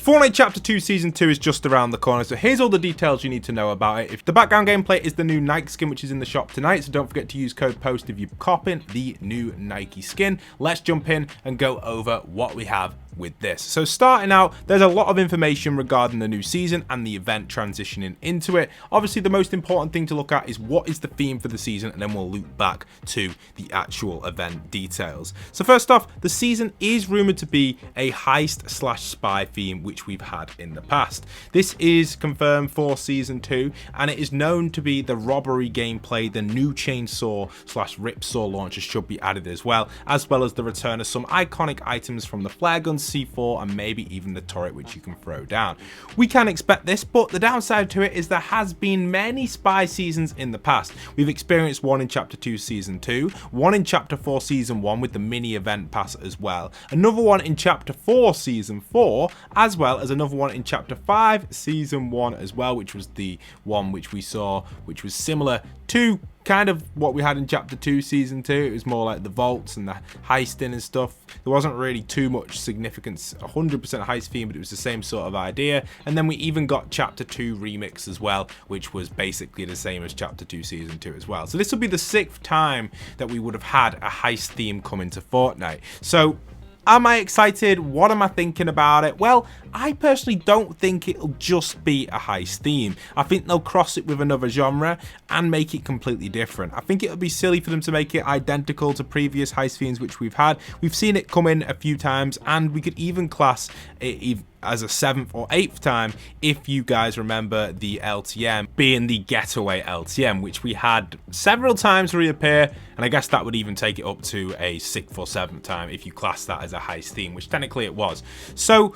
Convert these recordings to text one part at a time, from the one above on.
Fortnite Chapter 2 Season 2 is just around the corner, so here's all the details you need to know about it. If the background gameplay is the new Nike skin, which is in the shop tonight, so don't forget to use code POST if you're copping the new Nike skin. Let's jump in and go over what we have with this. So starting out, there's a lot of information regarding the new season and the event transitioning into it. Obviously, the most important thing to look at is what is the theme for the season, and then we'll loop back to the actual event details. So first off, the season is rumored to be a heist/spy theme, which we've had in the past. This is confirmed for season 2, and it is known to be the robbery gameplay. The new chainsaw/ripsaw launcher should be added as well as the return of some iconic items from the flare gun, C4, and maybe even the turret, which you can throw down. We can expect this, but the downside to it is there has been many spy seasons in the past. We've experienced one in Chapter 2 Season 2, one in Chapter 4 Season 1 with the mini event pass as well, another one in Chapter 4 Season 4, as well as another one in Chapter 5 Season 1 as well, which was the one which we saw, which was similar to kind of what we had in Chapter 2 Season 2. It was more like the vaults and the heisting and stuff. There wasn't really too much significance, 100% heist theme, but it was the same sort of idea. And then we even got Chapter 2 Remix as well, which was basically the same as Chapter 2 Season 2 as well. So this will be the 6th time that we would have had a heist theme come into Fortnite. So am I excited? What am I thinking about it? Well, I personally don't think it'll just be a heist theme. I think they'll cross it with another genre and make it completely different. I think it would be silly for them to make it identical to previous heist themes which we've had. We've seen it come in a few times, and we could even class it as a 7th or 8th time if you guys remember the LTM being the getaway LTM, which we had several times reappear, and I guess that would even take it up to a 6th or 7th time if you class that as a heist theme, which technically it was. So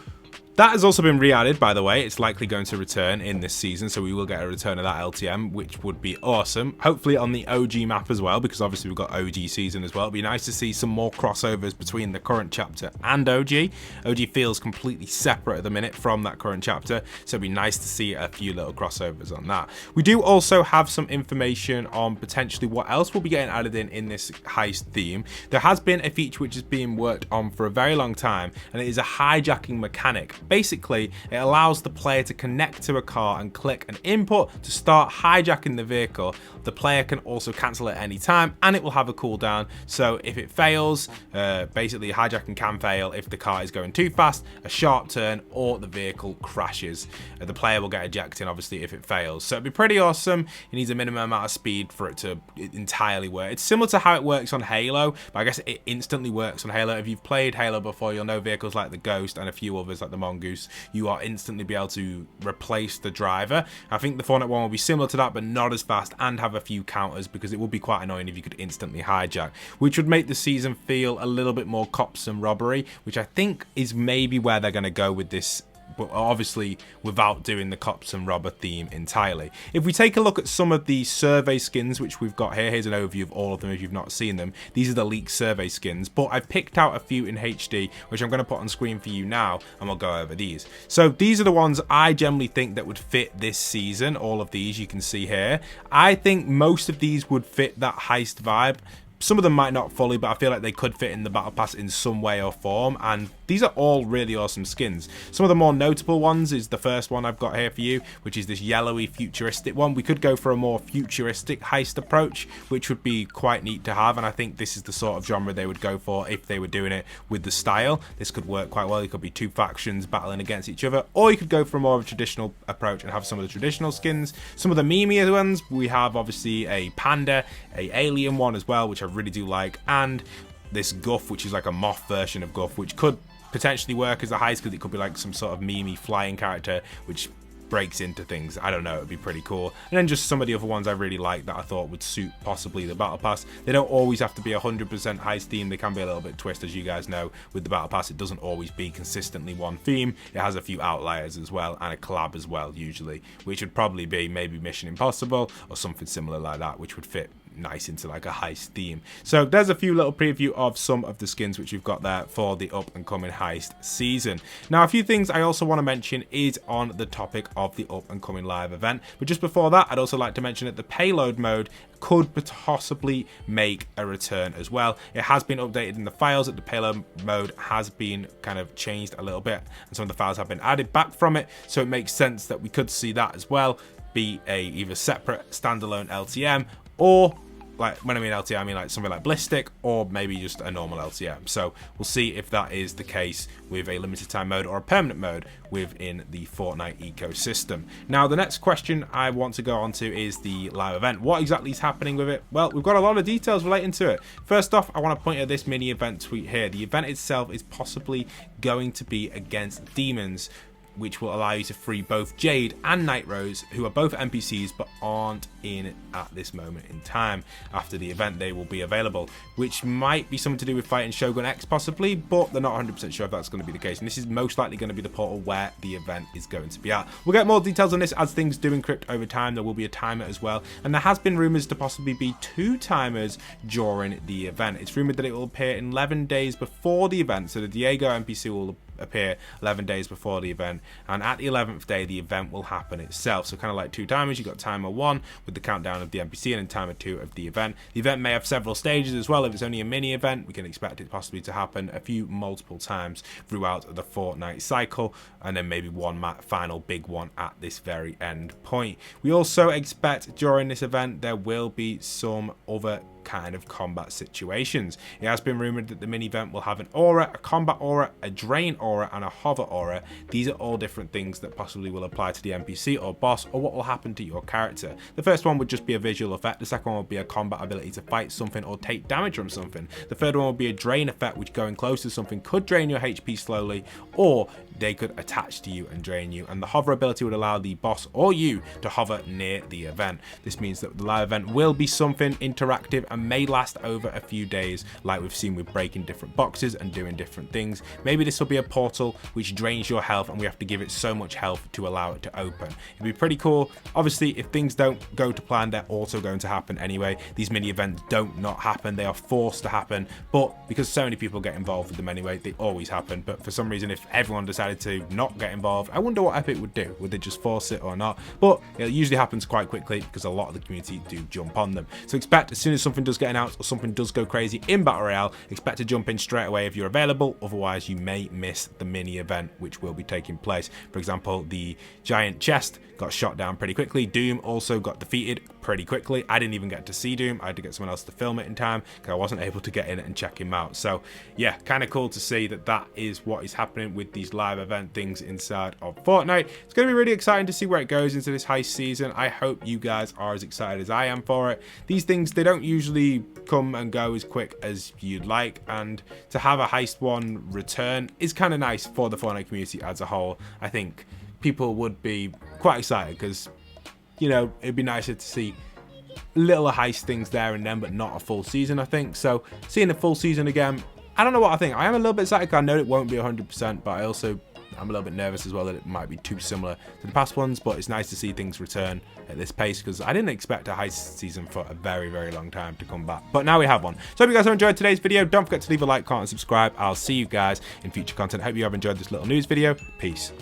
that has also been re-added, by the way. It's likely going to return in this season, so we will get a return of that LTM, which would be awesome. Hopefully on the OG map as well, because obviously we've got OG season as well. It'd be nice to see some more crossovers between the current chapter and OG. OG feels completely separate at the minute from that current chapter, so it'd be nice to see a few little crossovers on that. We do also have some information on potentially what else will be getting added in this heist theme. There has been a feature which is being worked on for a very long time, and it is a hijacking mechanic. Basically, it allows the player to connect to a car and click an input to start hijacking the vehicle. The player can also cancel at any time, and it will have a cooldown. So if it fails, basically hijacking can fail if the car is going too fast, a sharp turn, or the vehicle crashes. The player will get ejected, obviously, if it fails. So it'd be pretty awesome. It needs a minimum amount of speed for it to entirely work. It's similar to how it works on Halo, but I guess it instantly works on Halo. If you've played Halo before, you'll know vehicles like the Ghost and a few others like the Mongoose, you are instantly be able to replace the driver. I think the Fortnite one will be similar to that, but not as fast, and have a few counters, because it would be quite annoying if you could instantly hijack, which would make the season feel a little bit more cops and robbery, which I think is maybe where they're going to go with this, but obviously without doing the cops and robber theme entirely. If we take a look at some of the survey skins which we've got here, here's an overview of all of them if you've not seen them. These are the leaked survey skins, but I've picked out a few in HD which I'm going to put on screen for you now, and we'll go over these. So these are the ones I generally think that would fit this season. All of these you can see here. I think most of these would fit that heist vibe. Some of them might not fully, but I feel like they could fit in the battle pass in some way or form, and these are all really awesome skins. Some of the more notable ones is the first one I've got here for you, which is this yellowy futuristic one. We could go for a more futuristic heist approach, which would be quite neat to have, and I think this is the sort of genre they would go for if they were doing it with the style. This could work quite well. It could be two factions battling against each other, or you could go for a more of a traditional approach and have some of the traditional skins. Some of the memeier ones, we have obviously a panda, a alien one as well, which I really do like, and this Guff, which is like a moth version of Guff, which could potentially work as a heist because it could be like some sort of memey flying character which breaks into things. I don't know, it'd be pretty cool. And then just some of the other ones I really like that I thought would suit possibly the battle pass. They don't always have to be 100% heist theme. They can be a little bit twist, as you guys know. With the battle pass, it doesn't always be consistently one theme. It has a few outliers as well, and a collab as well usually, which would probably be maybe Mission Impossible or something similar like that, which would fit nice into like a heist theme. So there's a few little preview of some of the skins which we've got there for the up and coming heist season. Now, a few things I also want to mention is on the topic of the up and coming live event, but just before that, I'd also like to mention that the payload mode could possibly make a return as well. It has been updated in the files that the payload mode has been kind of changed a little bit, and some of the files have been added back from it, so it makes sense that we could see that as well be a either separate standalone LTM, or like, when I mean LTM, I mean like something like Ballistic, or maybe just a normal LTM. So we'll see if that is the case with a limited time mode or a permanent mode within the Fortnite ecosystem. Now, the next question I want to go on to is the live event. What exactly is happening with it? Well, we've got a lot of details relating to it. First off, I want to point at this mini event tweet here. The event itself is possibly going to be against demons, which will allow you to free both Jade and Night Rose, who are both NPCs but aren't in at this moment in time. After the event, they will be available, which might be something to do with fighting Shogun X possibly, but they're not 100% sure if that's going to be the case. And this is most likely going to be the portal where the event is going to be at. We'll get more details on this as things do encrypt over time. There will be a timer as well, and there has been rumors to possibly be 2 timers during the event. It's rumored that it will appear 11 days before the event, so the Diego NPC will appear 11 days before the event, and at the 11th day the event will happen itself. So kind of like 2 timers. You've got timer 1 with the countdown of the NPC, and then timer 2 of the event. The event may have several stages as well. If it's only a mini event, we can expect it possibly to happen a few multiple times throughout the Fortnite cycle, and then maybe one final big one at this very end point. We also expect during this event there will be some other kind of combat situations. It has been rumored that the mini event will have an aura, a combat aura, a drain aura, and a hover aura. These are all different things that possibly will apply to the NPC or boss, or what will happen to your character. The first one would just be a visual effect. The second one would be a combat ability to fight something or take damage from something. The third one would be a drain effect, which going close to something could drain your HP slowly, or they could attach to you and drain you. And the hover ability would allow the boss or you to hover near the event. This means that the live event will be something interactive and may last over a few days, like we've seen with breaking different boxes and doing different things. Maybe this will be a portal which drains your health, and we have to give it so much health to allow it to open. It'd be pretty cool. Obviously, if things don't go to plan, they're also going to happen anyway. These mini events don't not happen, they are forced to happen, but because so many people get involved with them anyway, they always happen. But for some reason, if everyone decided to not get involved, I wonder what Epic would do. Would they just force it or not? But it usually happens quite quickly because a lot of the community do jump on them. So expect, as soon as something does get announced or something does go crazy in Battle Royale, expect to jump in straight away if you're available. Otherwise, you may miss the mini event which will be taking place. For example, the giant chest got shot down pretty quickly. Doom also got defeated pretty quickly. I didn't even get to see Doom. I had to get someone else to film it in time because I wasn't able to get in and check him out. So yeah, kind of cool to see that that is what is happening with these live event things inside of Fortnite. It's going to be really exciting to see where it goes into this heist season. I hope you guys are as excited as I am for it. These things, they don't usually come and go as quick as you'd like, and to have a heist one return is kind of nice for the Fortnite community as a whole. I think people would be quite excited because, you know, it'd be nicer to see little heist things there and then, but not a full season, I think. So seeing a full season again, I don't know what I think. I am a little bit excited. I know it won't be 100%, but I'm a little bit nervous as well that it might be too similar to the past ones. But it's nice to see things return at this pace because I didn't expect a heist season for a very, very long time to come back. But now we have one. So I hope you guys have enjoyed today's video. Don't forget to leave a like, comment, and subscribe. I'll see you guys in future content. Hope you have enjoyed this little news video. Peace.